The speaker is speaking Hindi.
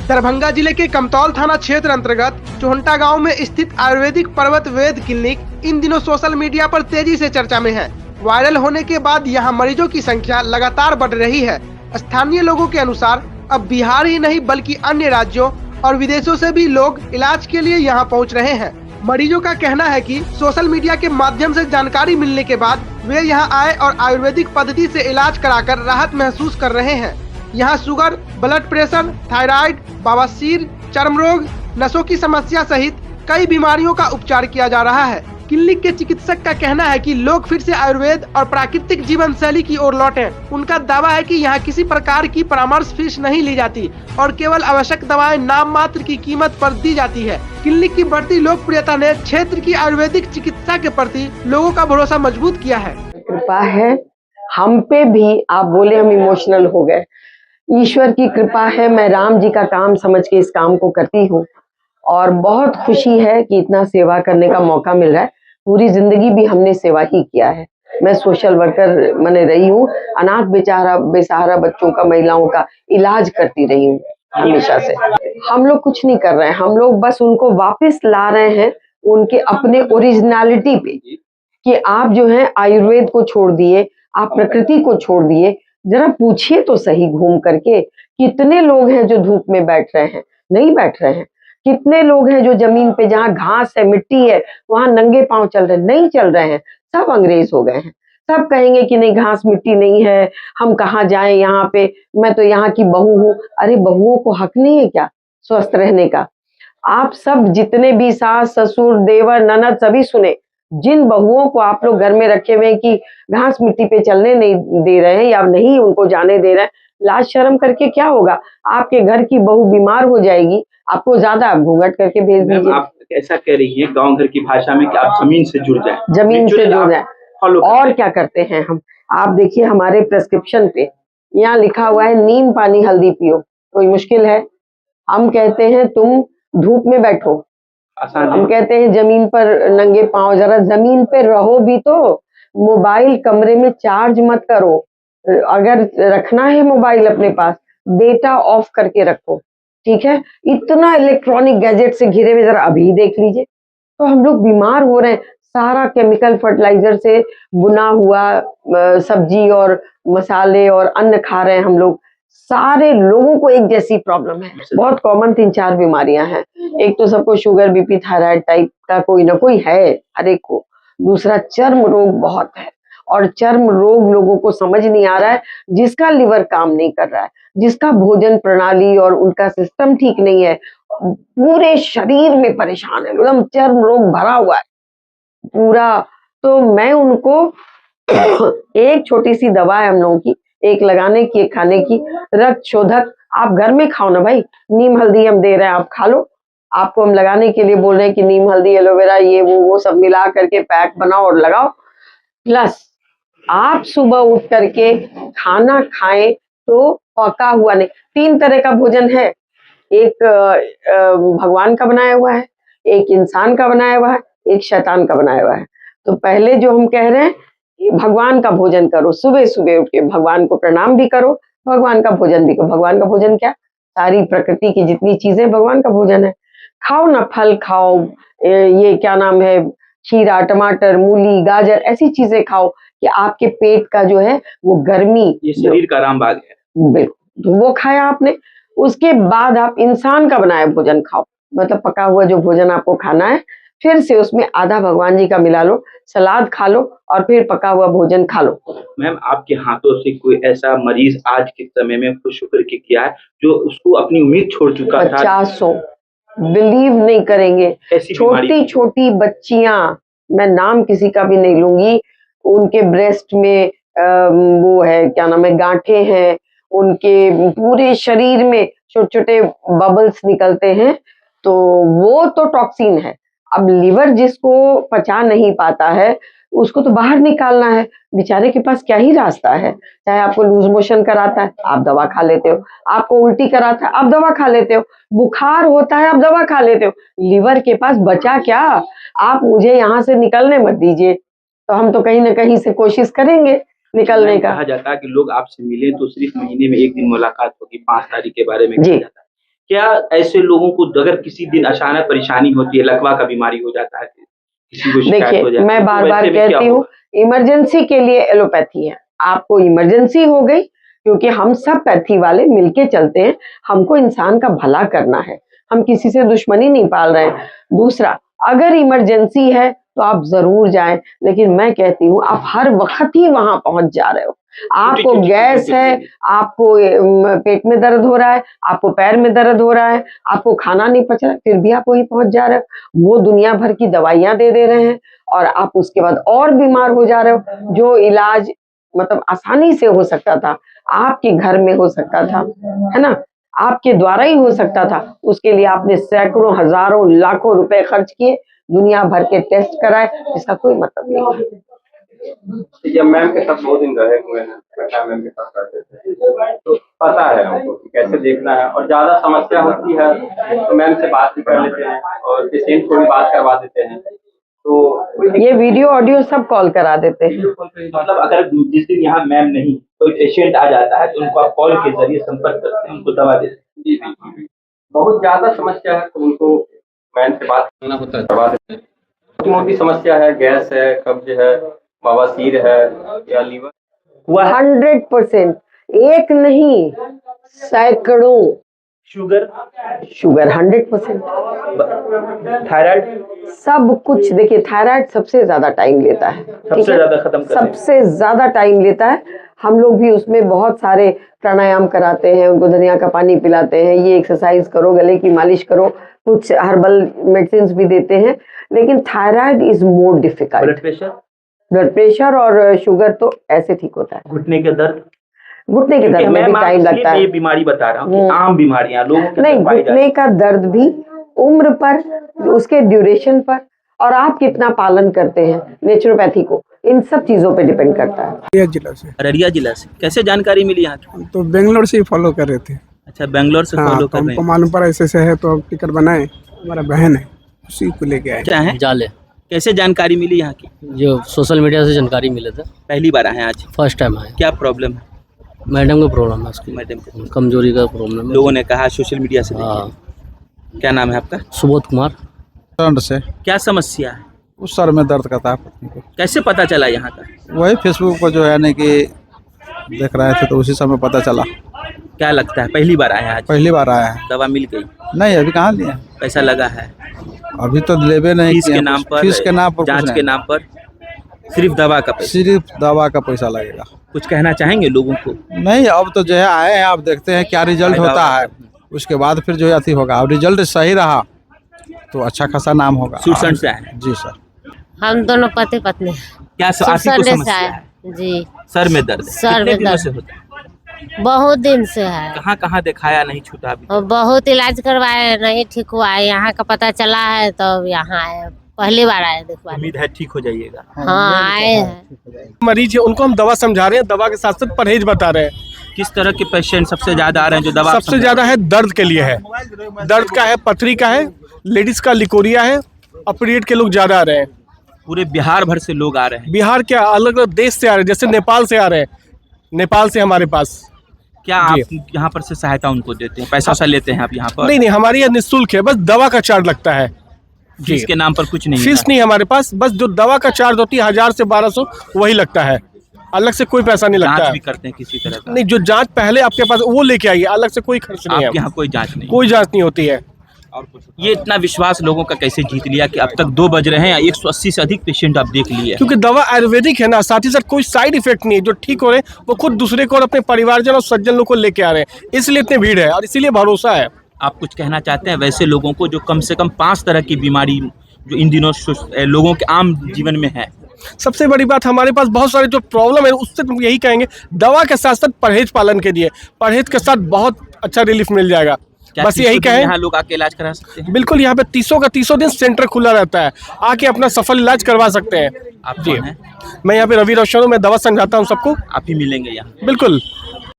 दरभंगा जिले के कमतौल थाना क्षेत्र अंतर्गत चोहंटा गांव में स्थित आयुर्वेदिक पर्वत वेद क्लिनिक इन दिनों सोशल मीडिया पर तेजी से चर्चा में है। वायरल होने के बाद यहां मरीजों की संख्या लगातार बढ़ रही है। स्थानीय लोगों के अनुसार अब बिहार ही नहीं बल्कि अन्य राज्यों और विदेशों से भी लोग इलाज के लिए यहां पहुंच रहे हैं। मरीजों का कहना है कि सोशल मीडिया के माध्यम से जानकारी मिलने के बाद वे यहां आए और आयुर्वेदिक पद्धति से इलाज कराकर राहत महसूस कर रहे हैं। यहाँ शुगर, ब्लड प्रेशर, थायराइड, बवासीर, चर्म रोग, नसों की समस्या सहित कई बीमारियों का उपचार किया जा रहा है। क्लिनिक के चिकित्सक का कहना है कि लोग फिर से आयुर्वेद और प्राकृतिक जीवन शैली की ओर लौटें। उनका दावा है कि यहाँ किसी प्रकार की परामर्श फीस नहीं ली जाती और केवल आवश्यक दवाएं नाम मात्र की कीमत पर दी जाती है। क्लिनिक की बढ़ती लोकप्रियता ने क्षेत्र की आयुर्वेदिक चिकित्सा के प्रति लोगों का भरोसा मजबूत किया है। कृपा है हम पे भी, आप बोले हम इमोशनल हो गए। ईश्वर की कृपा है, मैं राम जी का काम समझ के इस काम को करती हूँ और बहुत खुशी है कि इतना सेवा करने का मौका मिल रहा है। पूरी जिंदगी भी हमने सेवा ही किया है। मैं सोशल वर्कर बने रही हूँ, अनाथ बेसहारा बच्चों का, महिलाओं का इलाज करती रही हूँ हमेशा से। हम लोग कुछ नहीं कर रहे हैं, हम लोग बस उनको वापस ला रहे हैं उनके अपने ओरिजिनलिटी पे, कि आप जो है आयुर्वेद को छोड़ दिए, आप प्रकृति को छोड़ दिए। जरा पूछिए तो सही घूम करके, कितने लोग हैं जो धूप में बैठ रहे हैं? नहीं बैठ रहे हैं। कितने लोग हैं जो जमीन पे जहाँ घास है, मिट्टी है, वहां नंगे पांव चल रहे हैं? नहीं चल रहे हैं। सब अंग्रेज हो गए हैं। सब कहेंगे कि नहीं, घास मिट्टी नहीं है, हम कहाँ जाएं यहाँ पे, मैं तो यहाँ की बहू हूँ। अरे बहुओं को हक नहीं है क्या स्वस्थ रहने का? आप सब जितने भी सास ससुर देवर ननद सभी सुने, जिन बहुओं को आप लोग घर में रखे हुए हैं कि घास मिट्टी पे चलने नहीं दे रहे हैं या नहीं उनको जाने दे रहे हैं, लाज शर्म करके क्या होगा? आपके घर की बहू बीमार हो जाएगी, आपको ज्यादा घूंघट करके भेज दीजिए। आप ऐसा कह रही हैं गांव घर की भाषा में कि आप जमीन से जुड़ जाएं, जमीन से जुड़ जाए। और क्या करते हैं हम? आप देखिए हमारे प्रेस्क्रिप्शन पे यहाँ लिखा हुआ है नीम पानी हल्दी पियो। कोई मुश्किल है? हम कहते हैं तुम धूप में बैठो, हम कहते हैं जमीन पर नंगे पांव, जरा जमीन पे रहो भी तो। मोबाइल कमरे में चार्ज मत करो। अगर रखना है मोबाइल अपने पास, डेटा ऑफ करके रखो, ठीक है? इतना इलेक्ट्रॉनिक गैजेट से घिरे हुए, जरा अभी देख लीजिए। तो हम लोग बीमार हो रहे हैं। सारा केमिकल फर्टिलाइजर से बुना हुआ सब्जी और मसाले और अन्न खा रहे हैं हम लोग। सारे लोगों को एक जैसी प्रॉब्लम है। बहुत कॉमन 3-4 बीमारियां हैं। एक तो सबको शुगर, बीपी, थायराइड टाइप का कोई ना कोई है हर एक को। दूसरा चर्म रोग बहुत है, और चर्म रोग लोगों को समझ नहीं आ रहा है। जिसका लिवर काम नहीं कर रहा है, जिसका भोजन प्रणाली और उनका सिस्टम ठीक नहीं है, पूरे शरीर में परेशान है, एकदम चर्म रोग भरा हुआ है पूरा। तो मैं उनको एक छोटी सी दवा है हम लोगों की, एक लगाने की, एक खाने की, रक्त शोधक। आप घर में खाओ ना भाई, नीम हल्दी हम दे रहे हैं, आप खा लो। आपको हम लगाने के लिए बोल रहे हैं कि नीम हल्दी, एलोवेरा, ये वो सब मिला करके पैक बनाओ और लगाओ। प्लस आप सुबह उठ करके खाना खाएं तो पका हुआ नहीं। 3 तरह का भोजन है, एक भगवान का बनाया हुआ है, एक इंसान का बनाया हुआ है, एक शैतान का बनाया हुआ है। तो पहले जो हम कह रहे हैं, भगवान का भोजन करो, सुबह सुबह उठ के भगवान को प्रणाम भी करो, भगवान का भोजन भी करो। भगवान का भोजन क्या? सारी प्रकृति की जितनी चीजें भगवान का भोजन है। खाओ ना, फल खाओ, ये क्या नाम है, खीरा, टमाटर, मूली, गाजर, ऐसी चीजें खाओ कि आपके पेट का जो है वो गर्मी, ये शरीर का रामबाग है, बिल्कुल वो खाया आपने। उसके बाद आप इंसान का बनाया भोजन खाओ, मतलब पका हुआ जो भोजन आपको खाना है, फिर से उसमें आधा भगवान जी का मिला लो, सलाद खा लो और फिर पका हुआ भोजन खा लो। मैम आपके हाथों से कोई ऐसा मरीज आज के समय में खुश होकर के किया है जो उसको अपनी उम्मीद छोड़ चुका था? 50 बिलीव नहीं करेंगे। छोटी छोटी बच्चियां, मैं नाम किसी का भी नहीं लूंगी, उनके ब्रेस्ट में वो है, क्या नाम है, गांठें हैं, उनके पूरे शरीर में छोटे छोटे बबल्स निकलते हैं। तो वो तो टॉक्सिन है। अब लिवर जिसको पचा नहीं पाता है, उसको तो बाहर निकालना है। बेचारे के पास क्या ही रास्ता है? चाहे आपको लूज मोशन कराता है, आप दवा खा लेते हो, आपको उल्टी कराता है, आप दवा खा लेते हो, बुखार होता है, आप दवा खा लेते हो। लिवर के पास बचा क्या? आप मुझे यहाँ से निकलने मत दीजिए, तो हम तो कहीं ना कहीं से कोशिश करेंगे निकलने का। कहा जाता है कि लोग आपसे मिले तो सिर्फ महीने में 1 दिन मुलाकात होगी, 5 तारीख के बारे में कहा जाता है। क्या ऐसे लोगों को अगर किसी दिन अचानक परेशानी होती है, लकवा का बीमारी हो जाता है, किसी को शिकायत हो देखिए, जाती है, मैं तो बार बार वैसे में क्या कहती हूँ, इमरजेंसी के लिए एलोपैथी है। आपको इमरजेंसी हो गई, क्योंकि हम सब पैथी वाले मिलके चलते हैं, हमको इंसान का भला करना है, हम किसी से दुश्मनी नहीं पाल रहे हैं। दूसरा, अगर इमरजेंसी है तो आप जरूर जाएं, लेकिन मैं कहती हूँ आप हर वक्त ही वहां पहुंच जा रहे हो। आपको गैस है, आपको पेट में दर्द हो रहा है, आपको पैर में दर्द हो रहा है, आपको खाना नहीं पच रहा है, फिर भी आप वहीं पहुंच जा रहे हो। वो दुनिया भर की दवाइयां दे रहे हैं और आप उसके बाद और बीमार हो जा रहे हो। जो इलाज मतलब आसानी से हो सकता था, आपके घर में हो सकता था, है ना, आपके द्वारा ही हो सकता था, उसके लिए आपने सैकड़ों, हजारों, लाखों रुपए खर्च किए, दुनिया भर के टेस्ट कराए, इसका कोई मतलब नहीं है। जब मैम के साथ 2 दिन रहे हुए हैं, पटना मैम के साथ रहते थे, तो पता है हमको कि कैसे देखना है, और ज्यादा समस्या होती है तो मैम से बात भी कर लेते हैं और पेशेंट को भी बात करवा देते हैं। तो ये वीडियो ऑडियो सब कॉल करा देते हैं। मतलब अगर जिस दिन यहाँ मैम नहीं, कोई पेशेंट आ जाता है तो उनको आप कॉल के जरिए संपर्क करते हैं, उनको दवा देते हैं। जी जी, बहुत ज्यादा समस्या है तो उनको मैम से बात करना होता है, करवा देते हैं। छोटी मोटी समस्या है, गैस है, कब्ज है, बवासीर है या लीवर हुआ है, 100%, एक नहीं सैकड़ों। शुगर, शुगर 100%, थायराइड, सब कुछ। देखिए, थायराइड सबसे ज्यादा टाइम लेता है, ठीक सबसे है? ज्यादा खत्म करते हैं। सबसे ज्यादा टाइम लेता है। हम लोग भी उसमें बहुत सारे प्राणायाम कराते हैं, उनको धनिया का पानी पिलाते हैं, ये एक्सरसाइज करो, गले की मालिश करो, कुछ हर्बल मेडिसिन भी देते हैं, लेकिन thyroid is more difficult. Blood pressure और शुगर तो ऐसे ठीक होता है। घुटने के दर्द, घुटने के दर्द में भी टाइम लगता है। ये बीमारी बता रहा हूँ कि आम बीमारियां लोगों के नहीं, अंदर पाई जाती घुटने का दर्द भी उम्र पर, उसके ड्यूरेशन पर, और आप कितना पालन करते हैं नेचुरोपैथी को, इन सब चीजों पे डिपेंड करता है। अररिया जिला से। अररिया जिला से कैसे जानकारी मिली यहाँ की? तो बेंगलोर से ही फॉलो कर रहे थे। अच्छा, बेंगलोर से हाँ, फॉलो तो कर रहे हमको हैं। मालूम पड़ा ऐसे है, तो अब टिकट बनाए, हमारा बहन है, उसी को लेके आए। क्या है, जाले कैसे जानकारी मिली यहाँ की? जो सोशल मीडिया से जानकारी मिले थे, पहली बार आए हैं आज? फर्स्ट टाइम आए। क्या प्रॉब्लम है? मैडम का प्रॉब्लम है, उसकी मैडम को कमजोरी का प्रॉब्लम है। लोगों ने कहा सोशल मीडिया से हाँ, देखिए। क्या नाम है आपका? सुबोध कुमार। ठंड से क्या समस्या है? उस सर में दर्द का था पत्नी को। कैसे पता चला यहाँ का? वही फेसबुक पर जो है ना कि देख रहे थे, तो उसी समय पता चला। क्या लगता है पहली बार आए हैं आज? पहली बार आया है। दवा मिल गई? नहीं, अभी कहाँ लिए? पैसा लगा है? अभी तो लेबे नहीं फीस किए के हैं। नाम पर, फीस के नाम पर, जांच कुछ के नहीं। नाम पर, सिर्फ दवा का पैसा? सिर्फ दवा का पैसा लगेगा। कुछ कहना चाहेंगे लोगों को? नहीं, अब तो जो है आए हैं, अब देखते हैं क्या रिजल्ट होता है, उसके बाद फिर जो है अथी होगा। अब रिजल्ट सही रहा तो अच्छा खासा नाम होगा। सुरसंड से आए हैं? जी सर। हम दोनों पति पत्नी क्या आप ही को सुरसंड से समस्या आए है? जी। सर में दर्द है? सर कितने में दिनों दर्द। से होता है? बहुत दिन से है कहाँ कहाँ दिखाया, नहीं छूटा अभी? और बहुत इलाज करवाए, नहीं ठीक हुआ है। यहाँ का पता चला है तो यहाँ आए, पहली बार आए दिखवाने। उम्मीद है ठीक हो जाइएगा। हाँ, आए हैं। मरीज है उनको हम दवा समझा रहे हैं, दवा के साथ साथ परहेज बता रहे हैं। किस तरह के पेशेंट सबसे ज्यादा आ रहे हैं जो दवा? सबसे ज्यादा है दर्द के लिए है, दर्द का है, पथरी का है, लेडीज का लिकोरिया है, और पीरियड के लोग ज्यादा आ रहे हैं। पूरे बिहार भर से लोग आ रहे हैं। बिहार के अलग अलग देश से आ रहे हैं, जैसे नेपाल से आ रहे हैं, नेपाल से हमारे पास। क्या आप यहाँ पर से सहायता उनको देते हैं? पैसा वैसा लेते हैं आप यहाँ पर? नहीं नहीं, हमारे यहाँ निःशुल्क है, बस दवा का चार्ज लगता है जी। फीस के नाम पर कुछ नहीं फीस है? नहीं हमारे पास, बस जो दवा का चार्ज होती है 1000 से 1200 वही लगता है, अलग से कोई पैसा नहीं लगता जांच है। भी करते हैं किसी तरह का? नहीं, जो जांच पहले आपके पास वो लेके आइए, अलग से कोई खर्च नहीं है, आपके यहाँ कोई जांच नहीं? कोई जांच नहीं होती है। ये इतना विश्वास लोगों का कैसे जीत लिया कि अब तक 2 बज रहे हैं, 180 से अधिक पेशेंट आप देख लिए? क्योंकि दवा आयुर्वेदिक है ना, साथ ही साथ कोई साइड इफेक्ट नहीं है। जो ठीक हो रहे हैं वो खुद दूसरे को और अपने परिवारजन और सज्जन लोग को लेके आ रहे हैं, इसलिए इतनी भीड़ है और इसीलिए भरोसा है। आप कुछ कहना चाहते हैं वैसे लोगों को जो कम से कम 5 तरह की बीमारी जो इन दिनों लोगों के आम जीवन में है? सबसे बड़ी बात, हमारे पास बहुत सारे जो प्रॉब्लम है उससे तुम यही कहेंगे, दवा के साथ साथ परहेज पालन कीजिए, परहेज के साथ बहुत अच्छा रिलीफ मिल जाएगा। क्या बस 30 यही दिन कहें। यहाँ लोग आके इलाज करा सकते हैं? बिल्कुल, यहाँ पे 30 का 30 दिन सेंटर खुला रहता है, आके अपना सफल इलाज करवा सकते हैं। आप जी, कौन हैं? मैं यहाँ पे रवि रोशन हूँ, मैं दवा समझाता हूँ सबको। आप ही मिलेंगे यहाँ? बिल्कुल।